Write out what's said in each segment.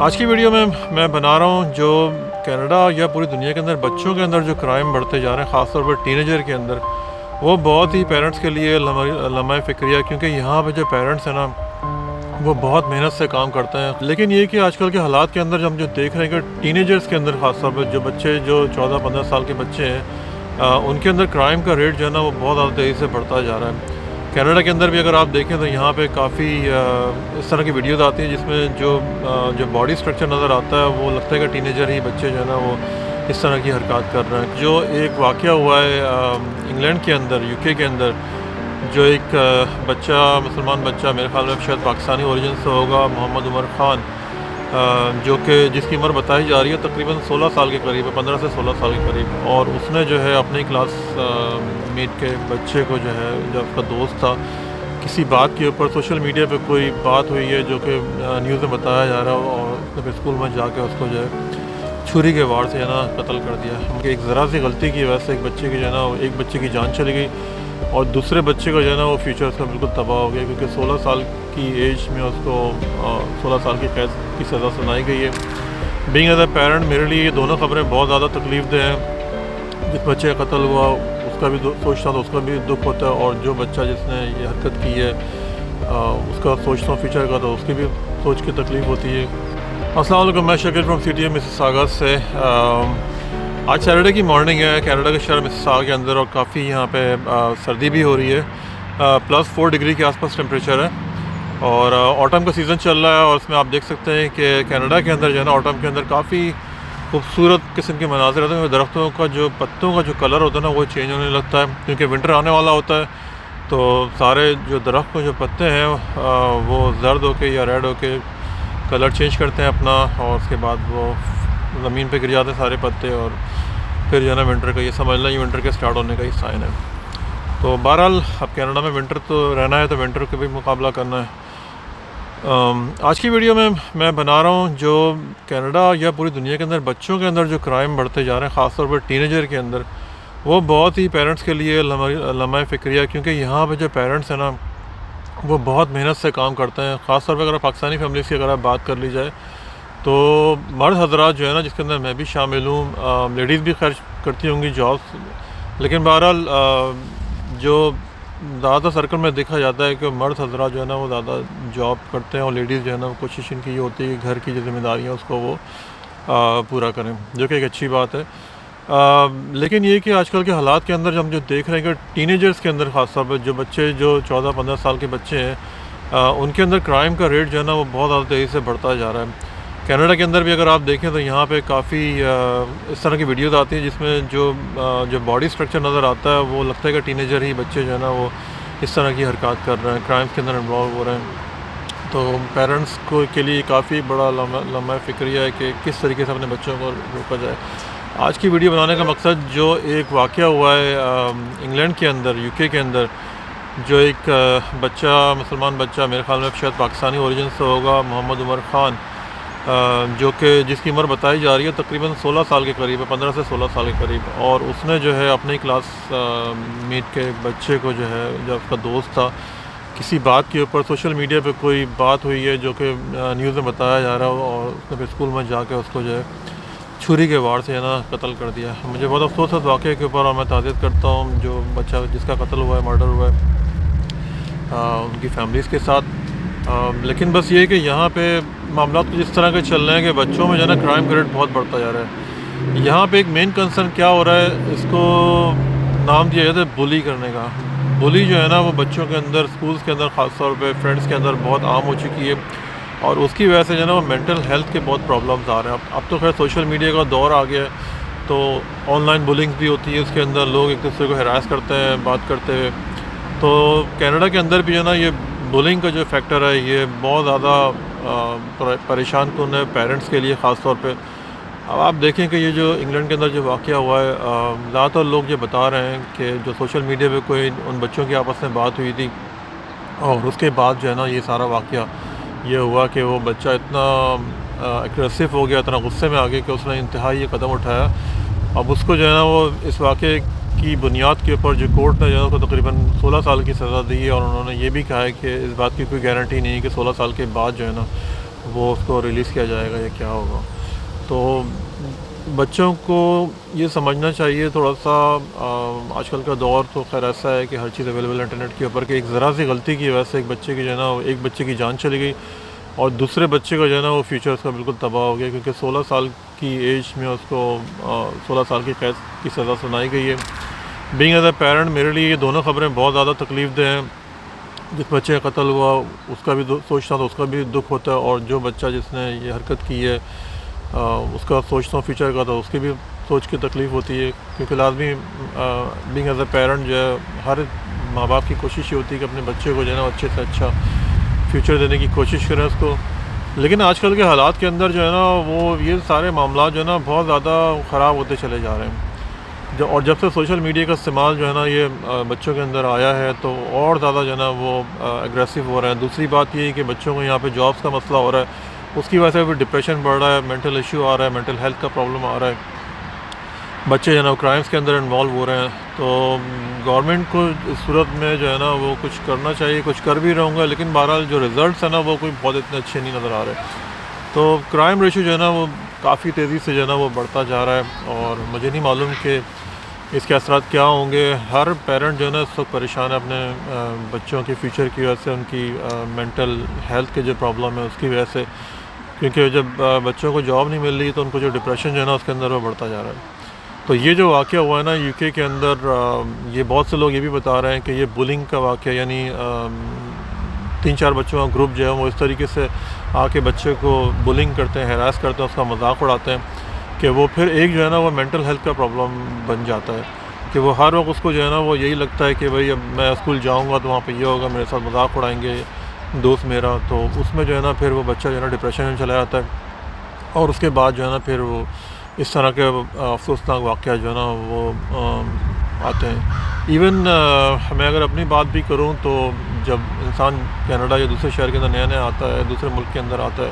آج کی ویڈیو میں بنا رہا ہوں جو کینیڈا یا پوری دنیا کے اندر بچوں کے اندر جو کرائم بڑھتے جا رہے ہیں، خاص طور پر ٹینیجر کے اندر، وہ بہت ہی پیرنٹس کے لیے لمحہ فکریہ، کیونکہ یہاں پہ جو پیرنٹس ہیں نا وہ بہت محنت سے کام کرتے ہیں. لیکن یہ کہ آج کل کے حالات کے اندر ہم جو دیکھ رہے ہیں کہ ٹینیجرز کے اندر خاص طور پر جو بچے جو 14-15 سال کے بچے ہیں، ان کے اندر کرائم کا ریٹ جو ہے نا وہ بہت زیادہ تیزی سے بڑھتا جا رہا ہے. کینیڈا کے اندر بھی اگر آپ دیکھیں تو یہاں پہ کافی اس طرح کی ویڈیوز آتی ہیں جس میں جو باڈی سٹرکچر نظر آتا ہے وہ لگتا ہے کہ ٹینیجر ہی بچے جو ہے نا وہ اس طرح کی حرکات کر رہے ہیں. جو ایک واقعہ ہوا ہے انگلینڈ کے اندر، یو کے اندر، جو ایک بچہ، مسلمان بچہ، میرے خیال میں شاید پاکستانی اوریجن سے ہوگا، محمد عمر خان، جو کہ جس کی عمر بتائی جا رہی ہے تقریباً 16 سال کے قریب ہے، 15 سے 16 سال کے قریب. اور اس نے جو ہے اپنی کلاس میٹ کے بچے کو جو ہے، جو اس کا دوست تھا، کسی بات کے اوپر سوشل میڈیا پہ کوئی بات ہوئی ہے جو کہ نیوز میں بتایا جا رہا ہے، اور اس نے پھر اسکول میں جا کے اس کو جو ہے چھری کے وار سے جو ہے نا قتل کر دیا. کہ ایک ذرا سی غلطی کی وجہ سے ایک بچے کی جو ہے نا ایک بچے کی جان چلی گئی، اور دوسرے بچے کو جو ہے نا وہ فیوچر اس کا بالکل تباہ ہو گیا، کیونکہ 16 سال کی ایج میں اس کو 16 سال کی قید کی سزا سنائی گئی ہے. بینگ ایز اے پیرنٹ میرے لیے یہ دونوں خبریں بہت زیادہ تکلیف دہ ہیں. جس بچے کا قتل ہوا اس کا بھی سوچتا ہوں، اس کا بھی دکھ ہوتا ہے، اور جو بچہ جس نے یہ حرکت کی ہے اس کا سوچتا ہوں فیوچر کا، تو اس کی بھی سوچ کے تکلیف ہوتی ہے. السلام علیکم، میں Shakeel from C T M Mississauga سے. آج سیٹرڈے کی مارننگ ہے کینیڈا کے شہر مسیساگا کے اندر، اور کافی یہاں پہ سردی بھی ہو رہی ہے. +4 ڈگری کے آس پاس ٹیمپریچر ہے، اور آٹم کا سیزن چل رہا ہے. اور اس میں آپ دیکھ سکتے ہیں کہ کینیڈا کے اندر جو ہے نا آٹم کے اندر کافی خوبصورت قسم کے مناظر ہوتے ہیں. درختوں کا جو پتوں کا جو کلر ہوتا ہے نا وہ چینج ہونے لگتا ہے، کیونکہ ونٹر آنے والا ہوتا ہے. تو سارے جو درخت کے جو پتے ہیں وہ زرد ہو کے یا ریڈ ہو کے کلر چینج کرتے ہیں اپنا، اور اس کے بعد وہ زمین پہ گر جاتے ہیں سارے پتے، اور پھر جو ہے نا ونٹر کا یہ سمجھ لیں، یہ ونٹر کے سٹارٹ ہونے کا ہی سائن ہے. تو بہرحال اب کینیڈا میں ونٹر تو رہنا ہے، تو ونٹر کا بھی مقابلہ کرنا ہے. آج کی ویڈیو میں بنا رہا ہوں جو کینیڈا یا پوری دنیا کے اندر بچوں کے اندر جو کرائم بڑھتے جا رہے ہیں، خاص طور پر ٹینیجر کے اندر، وہ بہت ہی پیرنٹس کے لیے لمحہ فکریہ، کیونکہ یہاں پہ جو پیرنٹس ہیں نا وہ بہت محنت سے کام کرتے ہیں. خاص طور پہ اگر پاکستانی فیملیز کی اگر آپ بات کر لی جائے تو مرد حضرات جو ہے نا، جس کے اندر میں بھی شامل ہوں، لیڈیز بھی خرچ کرتی ہوں گی جابس، لیکن بہرحال جو زیادہ سرکل میں دیکھا جاتا ہے کہ مرد حضرات جو ہے نا وہ زیادہ جاب کرتے ہیں، اور لیڈیز جو ہے نا کوشش ان کی یہ ہوتی ہے کہ گھر کی جو ذمہ داریاں اس کو وہ پورا کریں، جو کہ ایک اچھی بات ہے. لیکن یہ کہ آج کل کے حالات کے اندر ہم جو دیکھ رہے ہیں کہ ٹینیجرز کے اندر خاص طور پر جو بچے جو 14-15 سال کے بچے ہیں، ان کے اندر کرائم کا ریٹ جو ہے نا وہ بہت زیادہ تیزی سے بڑھتا جا رہا ہے. کینیڈا کے اندر بھی اگر آپ دیکھیں تو یہاں پہ کافی اس طرح کی ویڈیوز آتی ہیں جس میں جو باڈی سٹرکچر نظر آتا ہے وہ لگتا ہے کہ ٹینیجر ہی بچے جو ہے نا وہ اس طرح کی حرکات کر رہے ہیں، کرائمس کے اندر انوالو ہو رہے ہیں. تو پیرنٹس کے لیے کافی بڑا لمحہ فکریہ ہے کہ کس طریقے سے اپنے بچوں کو روکا جائے. آج کی ویڈیو بنانے کا مقصد جو ایک واقعہ ہوا ہے انگلینڈ کے اندر، یو کے اندر، جو ایک بچہ، مسلمان بچہ، میرے خیال میں شاید پاکستانی اوریجن سے ہوگا، محمد عمر خان، جو کہ جس کی عمر بتائی جا رہی ہے تقریباً 16 سال کے قریب ہے، 15 سے 16 سال کے قریب. اور اس نے جو ہے اپنی کلاس میٹ کے بچے کو جو ہے، جو اس کا دوست تھا، کسی بات کے اوپر سوشل میڈیا پہ کوئی بات ہوئی ہے جو کہ نیوز میں بتایا جا رہا ہے، اور اس نے پھر اسکول میں جا کے اس کو جو ہے چھری کے وار سے جو ہے نا قتل کر دیا. مجھے بہت افسوس ہے اس واقعے کے اوپر، اور میں تعزیت کرتا ہوں جو بچہ جس کا قتل ہوا ہے، مرڈر ہوا ہے، ان کی فیملیز کے ساتھ. لیکن بس یہ کہ یہاں پہ معاملات کچھ اس طرح کے چل رہے ہیں کہ بچوں میں جو ہے نا کرائم کا ریٹ بہت بڑھتا جا رہا ہے. یہاں پہ ایک مین کنسرن کیا ہو رہا ہے، اس کو نام دیا جاتا ہے بلی کرنے کا. بلی جو ہے نا وہ بچوں کے اندر، اسکولس کے اندر خاص طور پہ فرینڈس کے اندر بہت عام ہو چکی ہے، اور اس کی وجہ سے جو ہے نا وہ مینٹل ہیلتھ کے بہت پرابلمس آ رہے ہیں. اب تو خیر سوشل میڈیا کا دور آ گیا ہے، تو آن لائن بلنگ بھی ہوتی ہے، اس کے اندر لوگ ایک دوسرے کو ہراس کرتے ہیں بات کرتے ہوئے. تو کینیڈا کے اندر بھی جو ہے نا یہ بلنگ کا جو فیکٹر ہے یہ بہت زیادہ پریشان کن ہے پیرنٹس کے لیے خاص طور پہ. اب آپ دیکھیں کہ یہ جو انگلینڈ کے اندر جو واقعہ ہوا ہے، زیادہ تر لوگ یہ بتا رہے ہیں کہ جو سوشل میڈیا پہ کوئی ان بچوں کی آپس میں بات ہوئی تھی، اور اس کے بعد جو ہے نا یہ سارا واقعہ یہ ہوا کہ وہ بچہ اتنا اگریسو ہو گیا، اتنا غصے میں آ گیا کہ اس نے انتہائی یہ قدم اٹھایا. اب اس کو جو ہے نا وہ اس واقعے کی بنیاد کے اوپر جو کورٹ نے جو ہے اس کو تقریباً 16 سال کی سزا دی ہے، اور انہوں نے یہ بھی کہا ہے کہ اس بات کی کوئی گارنٹی نہیں ہے کہ 16 سال کے بعد جو ہے نا وہ اس کو ریلیز کیا جائے گا یا کیا ہوگا. تو بچوں کو یہ سمجھنا چاہیے تھوڑا سا. آج کل کا دور تو خیر ایسا ہے کہ ہر چیز اویلیبل ہے انٹرنیٹ کے اوپر، کہ ایک ذرا سی غلطی کی وجہ سے ایک بچے کی جو ہے نا ایک بچے کی جان چلی گئی اور دوسرے بچے کا جو ہے نا وہ فیوچر اس کا بالکل تباہ ہو گیا، کیونکہ 16 سال کی ایج میں اس کو 16 سال کی قید کی سزا سنائی گئی ہے. بینگ ایز اے پیرنٹ میرے لیے یہ دونوں خبریں بہت زیادہ تکلیف دہ ہیں. جس بچے کا قتل ہوا اس کا بھی سوچتا ہوں تو اس کا بھی دکھ ہوتا ہے، اور جو بچہ جس نے یہ حرکت کی ہے اس کا سوچتا ہوں فیوچر کا تو اس کی بھی سوچ کے تکلیف ہوتی ہے. کیونکہ لازمی بینگ ایز اے پیرنٹ جو ہے ہر ماں باپ کی کوشش یہ ہوتی ہے کہ اپنے بچے کو جو ہے نا اچھے سے اچھا فیوچر دینے کی کوشش کریں اس کو. لیکن آج کل کے حالات کے اندر جو ہے نا وہ یہ سارے معاملات جو ہے نا بہت زیادہ خراب ہوتے چلے جا رہے ہیں. اور جب سے سوشل میڈیا کا استعمال جو ہے نا یہ بچوں کے اندر آیا ہے تو اور زیادہ جو ہے نا وہ اگریسو ہو رہے ہیں. دوسری بات یہ ہے کہ بچوں کو یہاں پہ جابس کا مسئلہ ہو رہا ہے، اس کی وجہ سے بھی ڈپریشن بڑھ رہا ہے، مینٹل ایشو آ رہا ہے، مینٹل ہیلتھ کا پرابلم آ رہا ہے. بچے جو ہے نا کرائمس کے اندر انوالو ہو رہے ہیں. تو گورنمنٹ کو اس صورت میں جو ہے نا وہ کچھ کرنا چاہیے. کچھ کر بھی رہوں گا لیکن بہرحال جو ریزلٹس ہیں نا وہ کوئی بہت اتنے اچھے نہیں نظر آ رہے. تو کرائم ریشو جو ہے نا وہ کافی تیزی سے جو ہے نا وہ بڑھتا جا رہا ہے، اور مجھے نہیں معلوم کہ اس کے اثرات کیا ہوں گے. ہر پیرنٹ جو ہے نا اس وقت پریشان ہے اپنے بچوں کے فیوچر کی وجہ سے، ان کی مینٹل ہیلتھ کے جو پرابلم ہے اس کی وجہ سے. کیونکہ جب بچوں کو جاب نہیں مل رہی تو ان کو جو ڈپریشن جو ہے نا اس کے اندر وہ بڑھتا جا رہا ہے. تو یہ جو واقعہ ہوا ہے نا یو کے اندر، یہ بہت سے لوگ یہ بھی بتا رہے ہیں کہ یہ بلنگ کا واقعہ، یعنی 3-4 بچوں کا گروپ جو ہے وہ اس طریقے سے آ کے بچے کو بلنگ کرتے ہیں، ہراس کرتے ہیں، اس کا مذاق اڑاتے ہیں کہ وہ پھر ایک جو ہے نا وہ مینٹل ہیلتھ کا پرابلم بن جاتا ہے. کہ وہ ہر وقت اس کو جو ہے نا وہ یہی لگتا ہے کہ بھائی اب میں اسکول جاؤں گا تو وہاں پہ یہ ہوگا، میرے ساتھ مذاق اڑائیں گے دوست میرا. تو اس میں جو ہے نا پھر وہ بچہ جو ہے نا ڈپریشن میں چلا جاتا ہے، اور اس کے بعد جو ہے نا پھر وہ اس طرح کے افسوسناک واقعہ جو ہے نا وہ آتے ہیں. ایون میں اگر اپنی بات بھی کروں تو جب انسان کینیڈا یا دوسرے شہر کے اندر نیا نیا آتا ہے، دوسرے ملک کے اندر آتا ہے،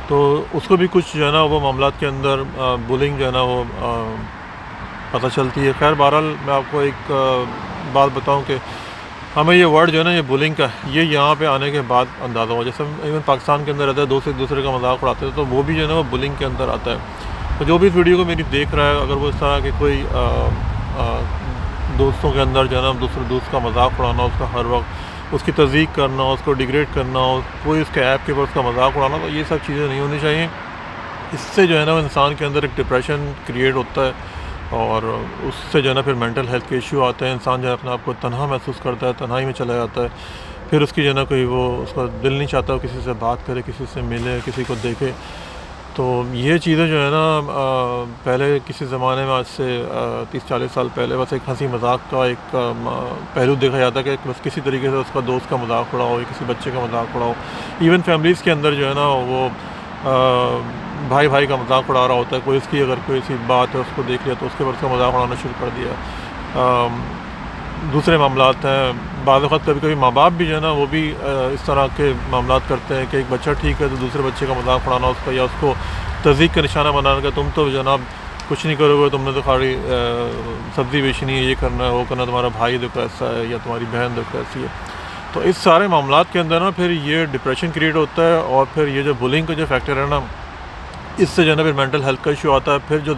تو اس کو بھی کچھ جو ہے نا وہ معاملات کے اندر بلنگ جو ہے نا وہ پتہ چلتی ہے. خیر بہرحال میں آپ کو ایک بات بتاؤں کہ ہمیں یہ ورڈ جو ہے نا یہ بلنگ کا یہ یہاں پہ آنے کے بعد اندازہ ہوا. جیسے ایون پاکستان کے اندر رہتا ہے دوست ایک دوسرے کا مذاق اڑاتے ہیں تو وہ بھی جو ہے نا وہ بلنگ کے اندر آتا ہے. تو جو بھی اس ویڈیو کو میری دیکھ رہا ہے، اگر وہ اس طرح کے کوئی دوستوں کے اندر جو ہے نا دوسرے دوست کا مذاق اڑانا، اس کا ہر وقت اس کی تضییق کرنا، اس کو ڈیگریڈ کرنا، کوئی اس کے ایپ کے اوپر اس کا مذاق اڑانا، تو یہ سب چیزیں نہیں ہونی چاہیے. اس سے جو ہے نا انسان کے اندر ایک ڈپریشن کریٹ ہوتا ہے، اور اس سے جو ہے نا پھر مینٹل ہیلتھ کے ایشو آتے ہیں. انسان جو ہے اپنے آپ کو تنہا محسوس کرتا ہے، تنہائی میں چلا جاتا ہے. پھر اس کی جو ہے نا کوئی وہ اس کا دل نہیں چاہتا وہ کسی سے بات کرے، کسی سے ملے، کسی کو دیکھے. تو یہ چیزیں جو ہے نا پہلے کسی زمانے میں آج سے 30-40 سال پہلے بس ایک ہنسی مذاق کا ایک پہلو دیکھا جاتا ہے کہ بس کسی طریقے سے اس کا دوست کا مذاق اڑاؤ یا کسی بچے کا مذاق اڑاؤ. ایون فیملیز کے اندر جو ہے نا وہ بھائی بھائی کا مذاق اڑا رہا ہوتا ہے. کوئی اس کی اگر کوئی سی بات ہے اس کو دیکھ لیا تو اس کے اوپر اس کا مذاق اڑانا شروع کر دیا. دوسرے معاملات ہیں، بعض اوقات کبھی کبھی ماں باپ بھی جو ہے نا وہ بھی اس طرح کے معاملات کرتے ہیں کہ ایک بچہ ٹھیک ہے تو دوسرے بچے کا مذاق اڑانا اس کا، یا اس کو تضییق کا نشانہ بنانا کہ تم تو جناب کچھ نہیں کرو گے، تم نے تو خالی سبزی بیچنی ہے، یہ کرنا ہے وہ کرنا ہے، تمہارا بھائی دیکھو ایسا ہے یا تمہاری بہن دیکھو ایسی ہے. تو اس سارے معاملات کے اندر نا پھر یہ ڈپریشن کریٹ ہوتا ہے، اور پھر یہ جو بلنگ کا جو فیکٹر ہے نا اس سے جو ہے نا پھر مینٹل ہیلتھ کا ایشو آتا ہے. پھر جو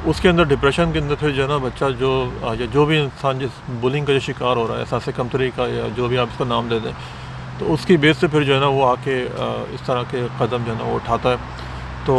اس کے اندر ڈپریشن کے اندر پھر جو ہے نا بچہ جو بھی انسان جس بلنگ کا جو شکار ہو رہا ہے، احساس کمتری کا یا جو بھی آپ اس کا نام دے دیں، تو اس کی بیس سے پھر جو ہے نا وہ آ کے اس طرح کے قدم جو ہے نا وہ اٹھاتا ہے. تو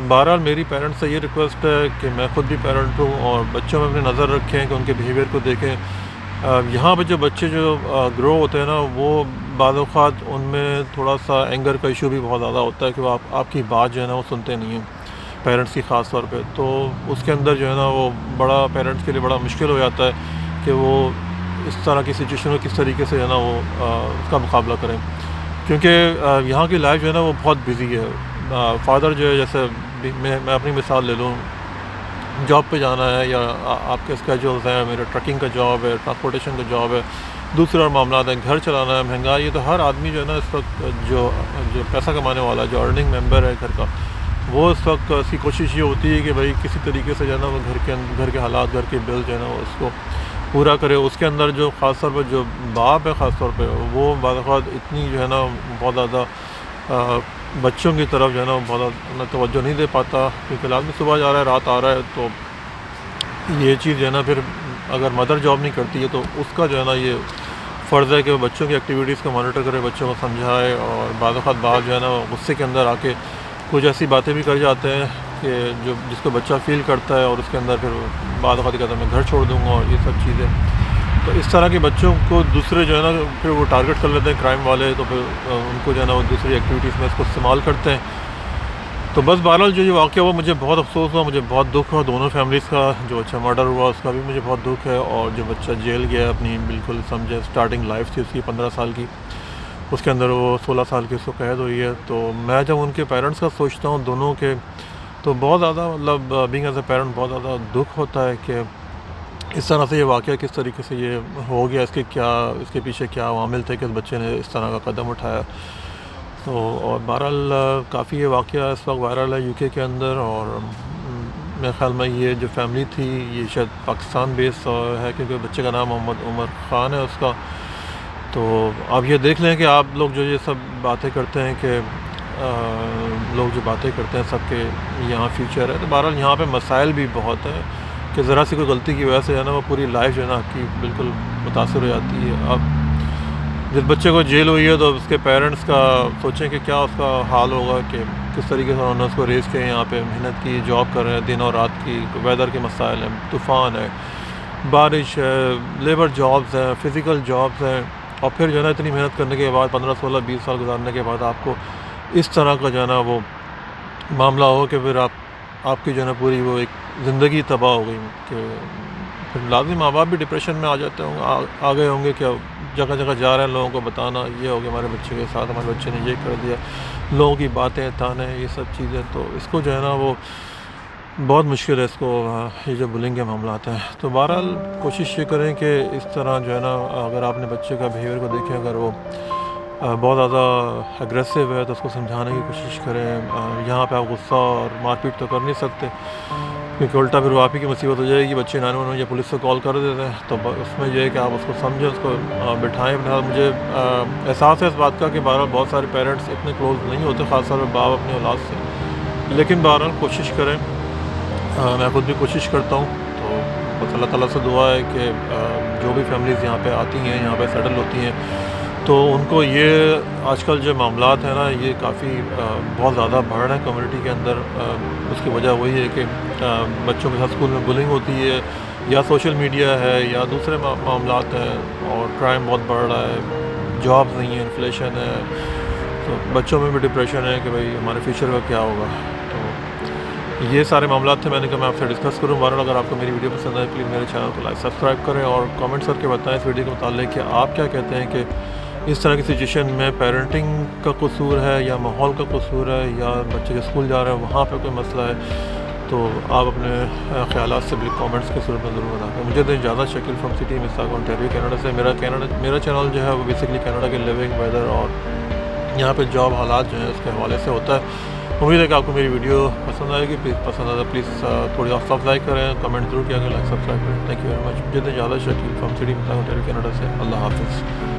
بہرحال میری پیرنٹس سے یہ ریکویسٹ ہے کہ میں خود بھی پیرنٹ ہوں، اور بچوں میں اپنی نظر رکھیں کہ ان کے بیہیویئر کو دیکھیں. یہاں پہ جو بچے جو گرو ہوتے ہیں نا وہ بعض اوقات ان میں تھوڑا سا اینگر کا ایشو بھی بہت زیادہ ہوتا ہے کہ وہ آپ کی بات جو ہے نا وہ سنتے نہیں ہیں، پیرنٹس کی خاص طور پہ. تو اس کے اندر جو ہے نا وہ بڑا پیرنٹس کے لیے بڑا مشکل ہو جاتا ہے کہ وہ اس طرح کی سچویشن میں کس طریقے سے جو ہے نا وہ اس کا مقابلہ کریں. کیونکہ یہاں کی لائف جو ہے نا وہ بہت بزی ہے. فادر جو ہے جیسے میں اپنی مثال لے لوں، جاب پہ جانا ہے یا آپ کے اسکیجولز ہیں، میرا ٹرکنگ کا جاب ہے، ٹرانسپورٹیشن کا جاب ہے، دوسرے اور معاملات ہیں، گھر چلانا ہے، مہنگائی ہے. تو ہر آدمی جو ہے نا اس وقت جو پیسہ کمانے والا جو ارننگ ممبر ہے گھر کا، وہ اس وقت اس کی کوشش یہ ہوتی ہے کہ بھائی کسی طریقے سے جو ہے نا وہ گھر کے حالات، گھر کے بل جو ہے نا وہ اس کو پورا کرے. اس کے اندر جو خاص طور پر جو باپ ہے خاص طور پہ وہ بعض اوقات اتنی جو ہے نا بہت زیادہ بچوں کی طرف جو ہے نا وہ بہت زیادہ توجہ نہیں دے پاتا، کیونکہ لازمی صبح جا رہا ہے رات آ رہا ہے، تو یہ چیز جو ہے نا پھر اگر مدر جاب نہیں کرتی ہے تو اس کا جو ہے نا یہ فرض ہے کہ وہ بچوں کی ایکٹیویٹیز کو مانیٹر کرے، بچوں کو سمجھائے، اور بعض اوقات بعض جو ہے نا وہ غصے کے اندر آ کے کچھ ایسی باتیں بھی کر جاتے ہیں کہ جس کو بچہ فیل کرتا ہے، اور اس کے اندر پھر بعض اوقات کہتا ہے میں گھر چھوڑ دوں گا اور یہ سب چیزیں. تو اس طرح کے بچوں کو دوسرے جو ہے نا پھر وہ ٹارگٹ کر لیتے ہیں کرائم والے، تو پھر ان کو جو ہے نا وہ دوسری ایکٹیویٹیز میں اس کو استعمال کرتے ہیں. تو بس بہرحال جو یہ واقعہ ہوا مجھے بہت افسوس ہوا، مجھے بہت دکھ ہوا دونوں فیملیز کا. جو بچہ مرڈر ہوا اس کا بھی مجھے بہت دکھ ہے، اور جو بچہ جیل گیا اپنی بالکل سمجھے اسٹارٹنگ لائف تھی اس کی 15 سال کی، اس کے اندر وہ 16 سال کی اس کو قید ہوئی ہے. تو میں جب ان کے پیرنٹس کا سوچتا ہوں دونوں کے، تو بہت زیادہ مطلب بینگ ایز اے پیرنٹ بہت زیادہ دکھ ہوتا ہے کہ اس طرح سے یہ واقعہ کس طریقے سے یہ ہو گیا، اس کے پیچھے کیا عوامل تھے کہ اس بچے نے اس طرح کا قدم اٹھایا. تو اور بہرحال کافی یہ واقعہ اس وقت وائرل ہے یو کے اندر، اور میرے خیال میں یہ جو فیملی تھی یہ شاید پاکستان بیس ہے، کیونکہ بچے کا نام محمد عمر خان ہے اس کا. تو آپ یہ دیکھ لیں کہ آپ لوگ جو یہ سب باتیں کرتے ہیں کہ لوگ جو باتیں کرتے ہیں سب کے یہاں فیوچر ہے، تو بہرحال یہاں پہ مسائل بھی بہت ہیں کہ ذرا سی کوئی غلطی کی وجہ سے جو ہے نا وہ پوری لائف جو ہے نا آپ کی بالکل متاثر ہو جاتی ہے. اب جس بچے کو جیل ہوئی ہے تو اس کے پیرنٹس کا سوچیں کہ کیا اس کا حال ہوگا، کہ کس طریقے سے انہوں نے اس کو ریز کیا، یہاں پہ محنت کی، جاب کر رہے ہیں دن اور رات کی، ویدر کے مسائل ہیں، طوفان ہے، بارش ہے، لیبر جابز ہیں، فزیکل جابز ہیں، اور پھر جو ہے نا اتنی محنت کرنے کے بعد 15 16 20 سال گزارنے کے بعد آپ کو اس طرح کا جو ہے نا وہ معاملہ ہو کہ پھر آپ کی جو ہے نا پوری وہ ایک زندگی تباہ ہو گئی. کہ پھر لازمی ماں باپ بھی ڈپریشن میں آ جاتے ہوں گے، آ گئے ہوں گے کہ جگہ جگہ جا رہے ہیں لوگوں کو بتانا یہ ہو گیا ہمارے بچے کے ساتھ، ہمارے بچے نے یہ کر دیا، لوگوں کی باتیں تانے یہ سب چیزیں. تو اس کو جو ہے نا وہ بہت مشکل ہے اس کو یہ جو بلنگ کے معاملات ہیں. تو بہرحال کوشش یہ کریں کہ اس طرح جو ہے نا اگر آپ نے بچے کا بیہیویئر کو دیکھیں، اگر وہ بہت زیادہ اگریسو ہے تو اس کو سمجھانے کی کوشش کریں. یہاں پہ آپ غصہ اور مار پیٹ تو کر نہیں سکتے، کیونکہ الٹا پھر وہ آپ ہی کی مصیبت ہو جائے گی. بچے 911 یا پولیس کو کال کر دیتے ہیں، تو اس میں یہ ہے کہ آپ اس کو سمجھیں، اس کو بٹھائیں اپنے ساتھ. مجھے احساس ہے اس بات کا کہ بہرحال بہت سارے پیرنٹس اتنے کلوز نہیں ہوتے، خاص طور پہ باپ اپنے اولاد سے، لیکن بہرحال کوشش کریں. میں خود بھی کوشش کرتا ہوں. تو بس اللہ تعالیٰ سے دعا ہے کہ جو بھی فیملیز یہاں پہ آتی ہیں، یہاں پہ سیٹل ہوتی ہیں، تو ان کو یہ آج کل جو معاملات ہیں نا یہ کافی بہت زیادہ بڑھ رہے ہیں کمیونٹی کے اندر. اس کی وجہ وہی ہے کہ بچوں کے ساتھ اسکول میں بلنگ ہوتی ہے، یا سوشل میڈیا ہے، یا دوسرے معاملات ہیں، اور کرائم بہت بڑھ رہا ہے، جابز نہیں ہیں، انفلیشن ہے. تو بچوں میں بھی ڈپریشن ہے کہ بھائی ہمارے فیوچر کا کیا ہوگا. تو یہ سارے معاملات تھے، میں نے کہا میں آپ سے ڈسکس کروں. بہرحال اگر آپ کو میری ویڈیو پسند آئے پلیز میرے چینل کو لائک سبسکرائب کریں، اور کامنٹس کر کے بتائیں اس ویڈیو کے متعلق کہ آپ کیا کہتے ہیں کہ اس طرح کی سچویشن میں پیرنٹنگ کا قصور ہے، یا ماحول کا قصور ہے، یا بچے کے اسکول جا رہے ہیں وہاں پہ کوئی مسئلہ ہے. تو آپ اپنے خیالات سے کامنٹس کے صورت میں ضرور بتا دیں. مجھے تو اجازت Shakeel from city مساگا Ontario Canada سے. میرا چینل جو ہے وہ بیسکلی کینیڈا کے لیونگ، ویدر اور یہاں پہ جاب حالات جو ہیں اس کے حوالے سے ہوتا ہے. امید ہے کہ آپ کو میری ویڈیو پسند آئے گی. پسند آئے تو پلیز تھوڑی حوصلہ افزائی کریں، کمنٹ ضرور کیا کریں، لائک سبسکرائب کریں. Thank you very much. مجھے تو اجازت Shakeel from city مساگا Ontario Canada سے. اللہ حافظ.